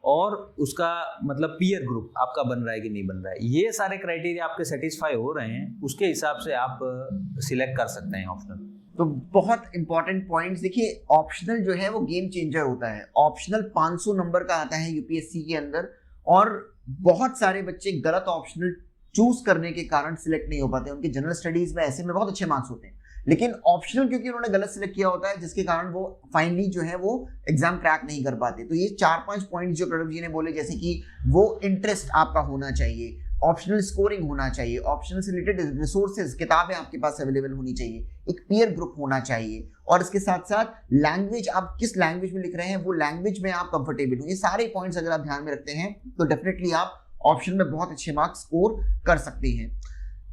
और उसका मतलब पीयर ग्रुप आपका बन रहा है कि नहीं बन रहा है, ये सारे क्राइटेरिया आपके सेटिस्फाई हो रहे हैं, उसके हिसाब से आप सिलेक्ट कर सकते हैं ऑप्शनल। तो बहुत इंपॉर्टेंट पॉइंट्स देखिए, ऑप्शनल जो है वो गेम चेंजर होता है। ऑप्शनल 500 नंबर का आता है यूपीएससी के अंदर, और बहुत सारे बच्चे गलत ऑप्शनल चूज करने के कारण सिलेक्ट नहीं हो पाते। उनके जनरल स्टडीज में ऐसे में बहुत अच्छे मार्क्स होते हैं, लेकिन ऑप्शनल क्योंकि उन्होंने गलत सिलेक्ट किया होता है, जिसके कारण वो फाइनली जो है वो एग्जाम क्रैक नहीं कर पाते। तो ये 4-5 पॉइंट जो प्रणव जी ने बोले, जैसे कि वो इंटरेस्ट आपका होना चाहिए, ऑप्शनल स्कोरिंग होना चाहिए, ऑप्शनल से रिलेटेड रिसोर्सेज, किताबें आपके पास अवेलेबल होनी चाहिए, एक पीयर ग्रुप होना चाहिए, और इसके साथ साथ लैंग्वेज, आप किस लैंग्वेज में लिख रहे हैं वो लैंग्वेज में आप कंफर्टेबल हो। ये सारे पॉइंट्स अगर आप ध्यान में रखते हैं तो डेफिनेटली आप ऑप्शन में बहुत अच्छे मार्क्स स्कोर कर सकते हैं।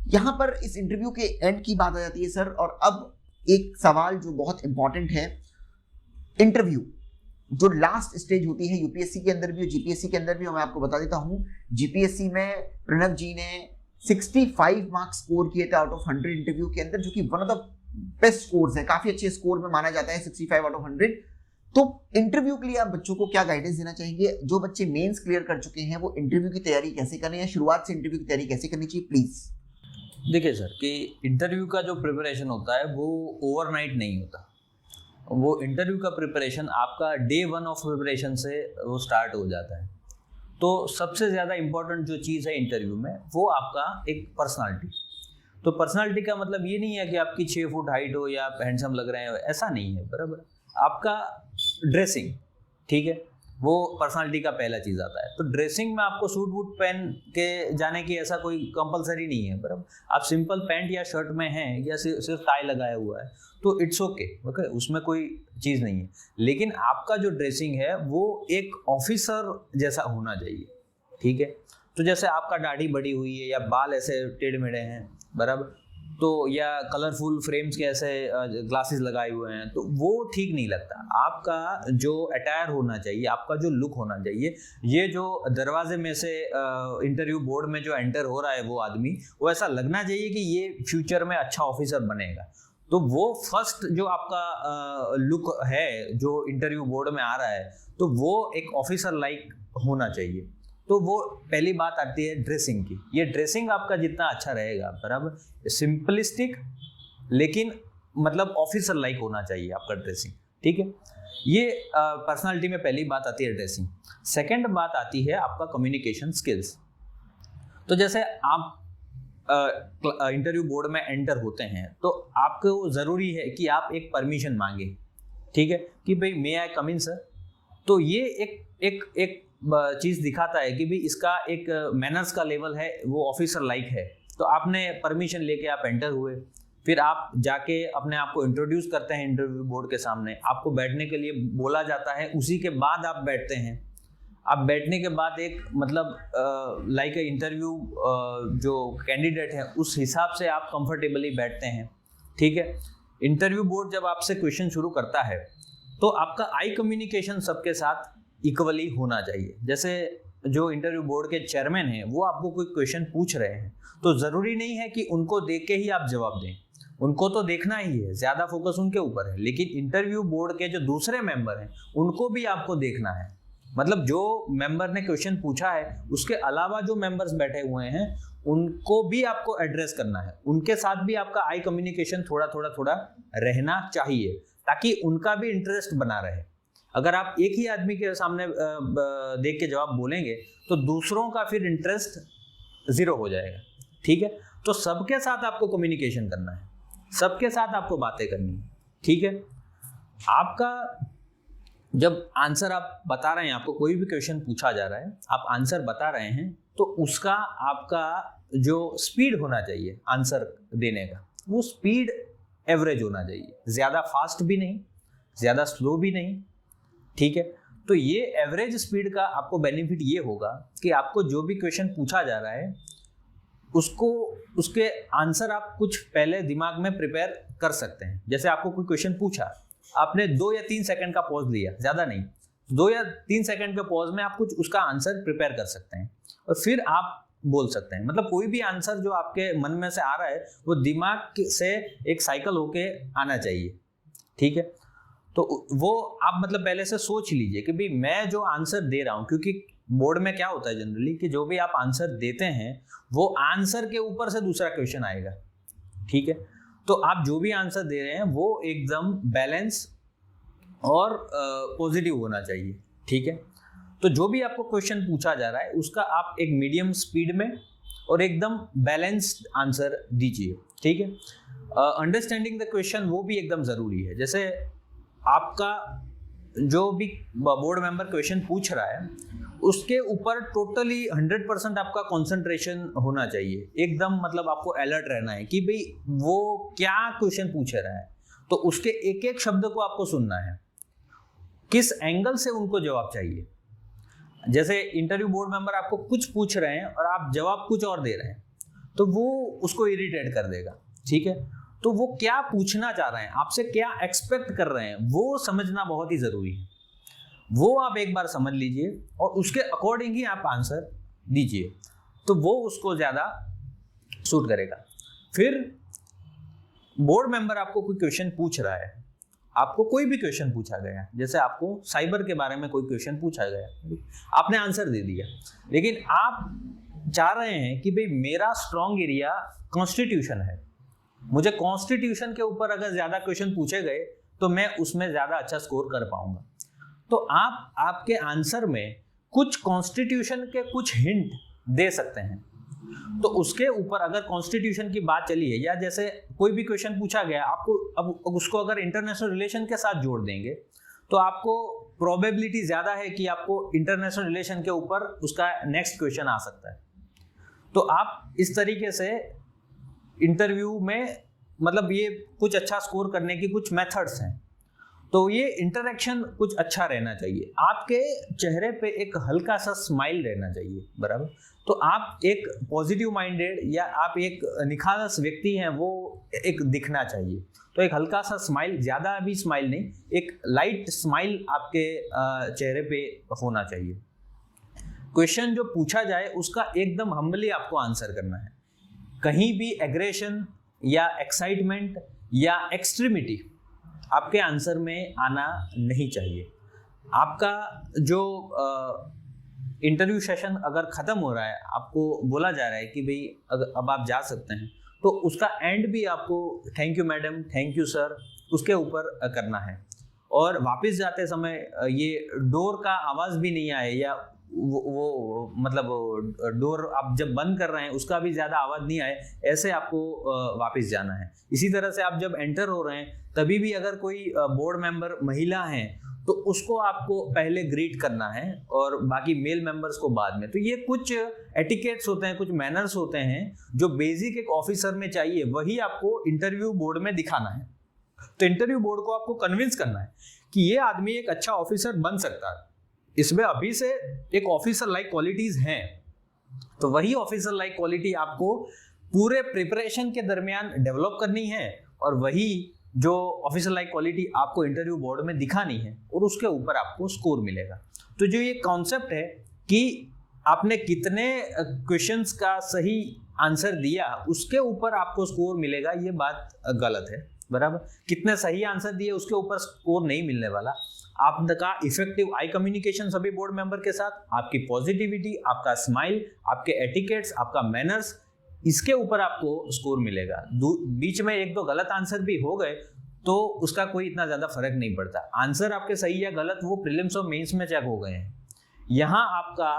यहाँ पर इस इंटरव्यू के एंड की बात आ जाती है सर, और अब एक सवाल जो बहुत इंपॉर्टेंट है, इंटरव्यू जो लास्ट स्टेज होती है यूपीएससी के अंदर भी और जीपीएससी के अंदर भी, मैं आपको बता देता हूँ। जीपीएससी में प्रणव जी ने 65 मार्क्स स्कोर किए थे आउट ऑफ 100 इंटरव्यू के अंदर, जो कि one of the best scores है, काफी अच्छे स्कोर में माना जाता है 65 आउट ऑफ 100। तो इंटरव्यू के लिए आप बच्चों को क्या गाइडेंस देना चाहेंगे? जो बच्चे मेंस क्लियर कर चुके हैं वो इंटरव्यू की तैयारी कैसे करें, या शुरुआत से इंटरव्यू की तैयारी कैसे करनी चाहिए, प्लीज। देखिए सर कि इंटरव्यू का जो प्रिपरेशन होता है वो ओवरनाइट नहीं होता। वो इंटरव्यू का प्रिपरेशन आपका डे 1 ऑफ प्रिपरेशन से वो स्टार्ट हो जाता है। तो सबसे ज़्यादा इम्पोर्टेंट जो चीज़ है इंटरव्यू में वो आपका एक पर्सनालिटी। तो पर्सनालिटी का मतलब ये नहीं है कि आपकी 6 फुट हाइट हो या आप हैंडसम लग रहे हैं, ऐसा नहीं है, बराबर। आपका ड्रेसिंग, ठीक है, वो पर्सनालिटी का पहला चीज़ आता है। तो ड्रेसिंग में आपको सूट वूट पहन के जाने की ऐसा कोई कंपलसरी नहीं है, बराबर। आप सिंपल पैंट या शर्ट में हैं या सिर्फ टाई लगाया हुआ है तो इट्स ओके, ओके, उसमें कोई चीज़ नहीं है। लेकिन आपका जो ड्रेसिंग है वो एक ऑफिसर जैसा होना चाहिए, ठीक है। तो जैसे आपका दाढ़ी बड़ी हुई है या बाल ऐसे टेढ़े मेढ़े हैं, बराबर, तो या कलरफुल फ्रेम्स के ऐसे ग्लासेस लगाए हुए हैं, तो वो ठीक नहीं लगता। आपका जो अटायर होना चाहिए, आपका जो लुक होना चाहिए, ये जो दरवाजे में से इंटरव्यू बोर्ड में जो एंटर हो रहा है वो आदमी, वो ऐसा लगना चाहिए कि ये फ्यूचर में अच्छा ऑफिसर बनेगा। तो वो फर्स्ट जो आपका लुक है जो इंटरव्यू बोर्ड में आ रहा है, तो वो एक ऑफिसर लाइक होना चाहिए। तो वो पहली बात आती है ड्रेसिंग की। ये ड्रेसिंग आपका जितना अच्छा रहेगा, बराबर, सिंपलिस्टिक लेकिन मतलब ऑफिसर लाइक होना चाहिए आपका ड्रेसिंग, ठीक है। ये पर्सनालिटी में पहली बात आती है ड्रेसिंग। सेकंड बात आती है आपका कम्युनिकेशन स्किल्स। तो जैसे आप इंटरव्यू बोर्ड में एंटर होते हैं तो आपको ज़रूरी है कि आप एक परमिशन मांगे, ठीक है, कि भाई मे आई कम इन सर। तो ये एक चीज़ दिखाता है कि भाई इसका एक मैनर्स का लेवल है, वो ऑफिसर लाइक है। तो आपने परमिशन लेके आप एंटर हुए, फिर आप जाके अपने आप को इंट्रोड्यूस करते हैं इंटरव्यू बोर्ड के सामने, आपको बैठने के लिए बोला जाता है, उसी के बाद आप बैठते हैं। आप बैठने के बाद एक मतलब लाइक ए इंटरव्यू जो कैंडिडेट है उस हिसाब से आप कंफर्टेबली बैठते हैं, ठीक है। इंटरव्यू बोर्ड जब आपसे क्वेश्चन शुरू करता है तो आपका आई कम्युनिकेशन सबके साथ इक्वली होना चाहिए। जैसे जो इंटरव्यू बोर्ड के चेयरमैन हैं वो आपको कोई क्वेश्चन पूछ रहे हैं तो ज़रूरी नहीं है कि उनको देख के ही आप जवाब दें, उनको तो देखना ही है, ज़्यादा फोकस उनके ऊपर है। लेकिन इंटरव्यू बोर्ड के जो दूसरे मेंबर हैं उनको भी आपको देखना है, मतलब जो मेंबर ने क्वेश्चन पूछा है उसके अलावा जो मेंबर्स बैठे हुए हैं उनको भी आपको एड्रेस करना है, उनके साथ भी आपका आई कम्युनिकेशन थोड़ा रहना चाहिए ताकि उनका भी इंटरेस्ट बना रहे। अगर आप एक ही आदमी के सामने देख के जवाब बोलेंगे तो दूसरों का फिर इंटरेस्ट ज़ीरो हो जाएगा, ठीक है। तो सबके साथ आपको कम्युनिकेशन करना है, सबके साथ आपको बातें करनी है, ठीक है। आपका जब आंसर आप बता रहे हैं, आपको कोई भी क्वेश्चन पूछा जा रहा है, आप आंसर बता रहे हैं, तो उसका आपका जो स्पीड होना चाहिए आंसर देने का, वो स्पीड एवरेज होना चाहिए, ज़्यादा फास्ट भी नहीं, ज़्यादा स्लो भी नहीं, ठीक है। तो ये एवरेज स्पीड का आपको बेनिफिट ये होगा कि आपको जो भी क्वेश्चन पूछा जा रहा है उसको उसके आंसर आप कुछ पहले दिमाग में प्रिपेयर कर सकते हैं। जैसे आपको कोई क्वेश्चन पूछा, आपने 2 या 3 सेकंड का पॉज लिया, ज़्यादा नहीं, 2 या 3 सेकंड के पॉज में आप कुछ उसका आंसर प्रिपेयर कर सकते हैं और फिर आप बोल सकते हैं। मतलब कोई भी आंसर जो आपके मन में से आ रहा है वो दिमाग से एक साइकिल होके आना चाहिए, ठीक है। तो वो आप मतलब पहले से सोच लीजिए कि भाई मैं जो आंसर दे रहा हूँ, क्योंकि बोर्ड में क्या होता है जनरली कि जो भी आप आंसर देते हैं वो आंसर के ऊपर से दूसरा क्वेश्चन आएगा, ठीक है। तो आप जो भी आंसर दे रहे हैं वो एकदम बैलेंस और पॉजिटिव होना चाहिए, ठीक है। तो जो भी आपको क्वेश्चन पूछा जा रहा है उसका आप एक मीडियम स्पीड में और एकदम बैलेंस्ड आंसर दीजिए, ठीक है। अंडरस्टैंडिंग द क्वेश्चन वो भी एकदम ज़रूरी है। जैसे आपका जो भी बोर्ड मेंबर क्वेश्चन पूछ रहा है उसके ऊपर टोटली 100% आपका कंसंट्रेशन होना चाहिए, एकदम मतलब आपको अलर्ट रहना है कि भाई वो क्या क्वेश्चन पूछ रहा है। तो उसके एक एक शब्द को आपको सुनना है, किस एंगल से उनको जवाब चाहिए। जैसे इंटरव्यू बोर्ड मेंबर आपको कुछ पूछ रहे हैं और आप जवाब कुछ और दे रहे हैं तो वो उसको इरिटेट कर देगा, ठीक है। तो वो क्या पूछना चाह रहे हैं, आपसे क्या एक्सपेक्ट कर रहे हैं, वो समझना बहुत ही ज़रूरी है। वो आप एक बार समझ लीजिए और उसके अकॉर्डिंग ही आप आंसर दीजिए, तो वो उसको ज़्यादा सूट करेगा। फिर बोर्ड मेंबर आपको कोई क्वेश्चन पूछ रहा है, आपको कोई भी क्वेश्चन पूछा गया, जैसे आपको साइबर के बारे में कोई क्वेश्चन पूछा गया, आपने आंसर दे दिया, लेकिन आप चाह रहे हैं कि भाई मेरा स्ट्रॉन्ग एरिया कॉन्स्टिट्यूशन है, मुझे कॉन्स्टिट्यूशन के ऊपर अगर ज़्यादा क्वेश्चन पूछे गए तो मैं उसमें ज़्यादा अच्छा स्कोर कर पाऊंगा। तो आप आपके आंसर में कुछ कॉन्स्टिट्यूशन के कुछ हिंट दे सकते हैं, तो उसके ऊपर अगर कॉन्स्टिट्यूशन की बात चली है या जैसे कोई भी क्वेश्चन पूछा गया आपको, अब उसको अगर इंटरनेशनल रिलेशन के साथ जोड़ देंगे तो आपको प्रोबेबिलिटी ज़्यादा है कि आपको इंटरनेशनल रिलेशन के ऊपर उसका नेक्स्ट क्वेश्चन आ सकता है। तो आप इस तरीके से इंटरव्यू में मतलब ये कुछ अच्छा स्कोर करने की कुछ मेथड्स हैं। तो ये इंटरेक्शन कुछ अच्छा रहना चाहिए, आपके चेहरे पे एक हल्का सा स्माइल रहना चाहिए, बराबर। तो आप एक पॉजिटिव माइंडेड या आप एक निखालस व्यक्ति हैं वो एक दिखना चाहिए। तो एक हल्का सा स्माइल, ज़्यादा भी स्माइल नहीं, एक लाइट स्माइल आपके चेहरे पे होना चाहिए। क्वेश्चन जो पूछा जाए उसका एकदम हम्बली आपको आंसर करना है। कहीं भी एग्रेशन या एक्साइटमेंट या एक्सट्रीमिटी आपके आंसर में आना नहीं चाहिए। आपका जो इंटरव्यू सेशन अगर ख़त्म हो रहा है, आपको बोला जा रहा है कि भाई अब आप जा सकते हैं, तो उसका एंड भी आपको thank you madam, thank you sir, उसके ऊपर करना है। और वापस जाते समय ये डोर का आवाज़ भी नहीं आए या वो मतलब डोर आप जब बंद कर रहे हैं उसका भी ज़्यादा आवाज़ नहीं आए, ऐसे आपको वापस जाना है। इसी तरह से आप जब एंटर हो रहे हैं तभी भी अगर कोई बोर्ड मेंबर महिला हैं तो उसको आपको पहले ग्रीट करना है और बाकी मेल मेंबर्स को बाद में। तो ये कुछ एटिकेट्स होते हैं, कुछ मैनर्स होते हैं जो बेसिक एक ऑफिसर में चाहिए, वही आपको इंटरव्यू बोर्ड में दिखाना है। तो इंटरव्यू बोर्ड को आपको कन्विंस करना है कि ये आदमी एक अच्छा ऑफिसर बन सकता है, इसमें अभी से एक ऑफिसर लाइक क्वालिटीज हैं। तो वही ऑफिसर लाइक क्वालिटी आपको पूरे प्रिपरेशन के दरमियान डेवलप करनी है और वही जो ऑफिसर लाइक क्वालिटी आपको इंटरव्यू बोर्ड में दिखानी है और उसके ऊपर आपको स्कोर मिलेगा। तो जो ये कॉन्सेप्ट है कि आपने कितने क्वेश्चंस का सही आंसर दिया उसके ऊपर आपको स्कोर मिलेगा, ये बात गलत है, बराबर। कितने सही आंसर दिए उसके ऊपर स्कोर नहीं मिलने वाला। आपका इफेक्टिव आई कम्युनिकेशन सभी बोर्ड मेंबर के साथ, आपकी पॉजिटिविटी, आपका स्माइल, आपके एटिकेट्स, आपका मैनर्स, इसके ऊपर आपको स्कोर मिलेगा। बीच में एक दो गलत आंसर भी हो गए तो उसका कोई इतना ज़्यादा फर्क नहीं पड़ता। आंसर आपके सही या गलत वो प्रीलिम्स और मेंस में चेक हो गए हैं। यहाँ आपका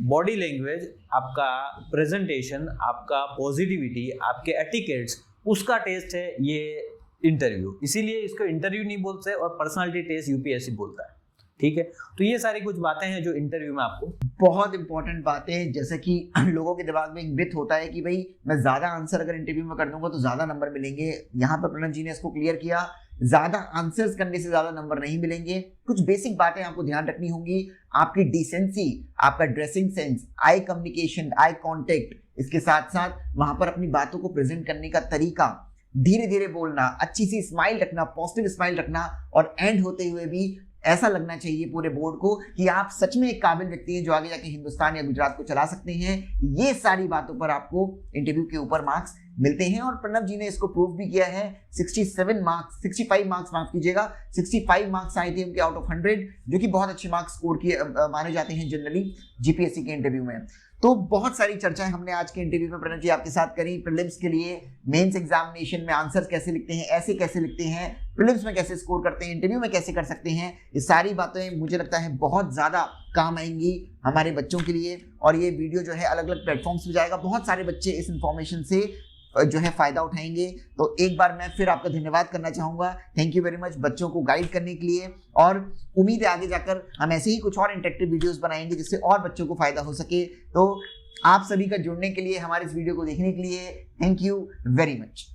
बॉडी लैंग्वेज, आपका प्रेजेंटेशन, आपका पॉजिटिविटी, आपके एटिकेट्स, उसका टेस्ट है ये इंटरव्यू। इसीलिए इसको इंटरव्यू नहीं बोलते और पर्सनालिटी टेस्ट यूपीएससी बोलता है, ठीक है। तो ये सारी कुछ बातें हैं जो इंटरव्यू में आपको बहुत इंपॉर्टेंट बातें हैं। जैसे कि लोगों के दिमाग में एक मिथ होता है कि भाई मैं ज़्यादा आंसर अगर इंटरव्यू में कर दूंगा तो ज़्यादा नंबर मिलेंगे। यहाँ पर प्रणव जी ने इसको क्लियर किया, ज़्यादा आंसर्स करने से ज़्यादा नंबर नहीं मिलेंगे। कुछ बेसिक बातें आपको ध्यान रखनी होंगी, आपकी डिसेंसी, आपका ड्रेसिंग सेंस, आई कम्युनिकेशन, आई कॉन्टेक्ट, इसके साथ साथ वहाँ पर अपनी बातों को प्रेजेंट करने का तरीका, धीरे धीरे बोलना, अच्छी सी स्माइल रखना, पॉजिटिव स्माइल रखना, और एंड होते हुए भी ऐसा लगना चाहिए पूरे बोर्ड को कि आप सच में एक काबिल व्यक्ति हैं जो आगे जाके हिंदुस्तान या गुजरात को चला सकते हैं। ये सारी बातों पर आपको इंटरव्यू के ऊपर मार्क्स मिलते हैं और प्रणव जी ने इसको प्रूव भी किया है। 65 मार्क्स माफ कीजिएगा, 65 मार्क्स आए थे उनके आउट ऑफ 100, जो कि बहुत अच्छे मार्क्स स्कोर किए माने जाते हैं जनरली जीपीएससी के इंटरव्यू में। तो बहुत सारी चर्चाएं हमने आज के इंटरव्यू में प्रणव जी आपके साथ करी। प्रीलिम्स के लिए मेंस एग्जामिनेशन में आंसर्स कैसे लिखते हैं, ऐसे कैसे लिखते हैं, प्रीलिम्स में कैसे स्कोर करते हैं, इंटरव्यू में कैसे कर सकते हैं, ये सारी बातें मुझे लगता है बहुत ज़्यादा काम आएंगी हमारे बच्चों के लिए। और ये वीडियो जो है अलग अलग प्लेटफॉर्म्स पर जाएगा, बहुत सारे बच्चे इस इंफॉर्मेशन से जो है फायदा उठाएंगे। तो एक बार मैं फिर आपका धन्यवाद करना चाहूँगा, थैंक यू वेरी मच बच्चों को गाइड करने के लिए। और उम्मीद है आगे जाकर हम ऐसे ही कुछ और इंटरेक्टिव वीडियोस बनाएंगे जिससे और बच्चों को फायदा हो सके। तो आप सभी का जुड़ने के लिए, हमारे इस वीडियो को देखने के लिए थैंक यू वेरी मच।